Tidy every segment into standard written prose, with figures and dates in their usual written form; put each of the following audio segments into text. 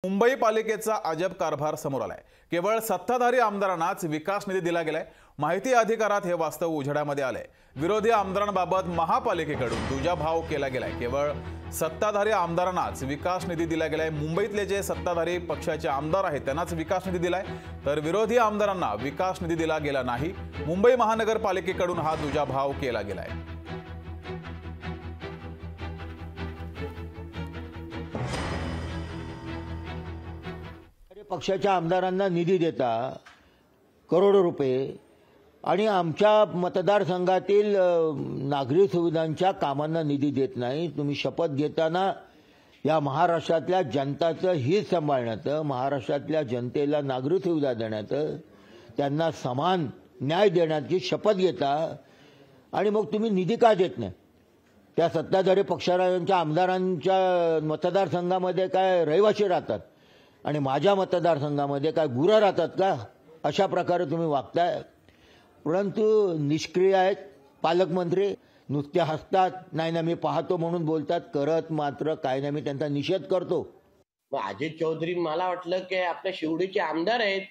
मुंबई पालिकेचा अजब कारभार समोर आलाय। केवळ सत्ताधारी आमदारांनाच विकास निधी दिला गेलाय। माहिती अधिकारात हे वास्तव उजेडामध्ये आलंय। विरोधी आमदारांबाबत महापालिकेकडून दुजाभाव केला गेलाय। केवळ सत्ताधारी आमदारांनाच विकास निधी दिला गेलाय। मुंबईतले जे सत्ताधारी पक्षाचे आमदार आहेत त्यांनाच विकास निधी दिलाय, तर विरोधी आमदारांना विकास निधी दिला गेला नाही। मुंबई महानगरपालिकेकडून हा दुजाभाव केला गेलाय। पक्षाच्या आमदारांना निधी देता करोडो रुपये आणि आमच्या मतदारसंघातील नागरी सुविधांच्या कामांना निधी देत नाही। तुम्ही शपथ घेताना या महाराष्ट्रातल्या जनताचं हित सांभाळण्याचं, महाराष्ट्रातल्या जनतेला नागरी सुविधा देण्याचं, त्यांना समान न्याय देण्याची शपथ घेता आणि मग तुम्ही निधी का देत नाही? त्या सत्ताधारी पक्षाच्या आमदारांच्या मतदारसंघामध्ये काय रहिवासी राहतात आणि माझ्या मतदारसंघामध्ये काय गुरं राहतात का? अशा प्रकारे तुम्ही वागताय। परंतु निष्क्रिय आहेत पालकमंत्री, नुसते हसतात, नाही ना मी पाहतो म्हणून बोलतात, करत मात्र काय नाही। मी त्यांचा निषेध करतो। अजय चौधरी मला वाटलं की आपल्या शिवडीचे आमदार आहेत,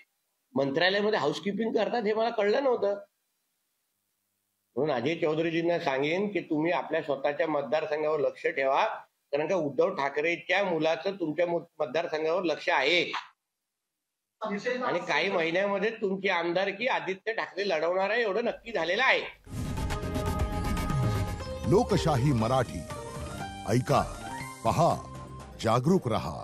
मंत्रालयामध्ये हाऊसकीपिंग करतात, हे मला कळलं नव्हतं। म्हणून अजय चौधरीजींना सांगेन की तुम्ही आपल्या स्वतःच्या मतदारसंघावर लक्ष ठेवा, कारण का उद्धव ठाकरेच्या मुलाचं तुमच्या मतदारसंघावर लक्ष आहे आणि काही महिन्यामध्ये तुमची आमदारकी आदित्य ठाकरे लढवणार आहे एवढं नक्की झालेलं आहे। लोकशाही मराठी ऐका, पहा, जागरूक रहा।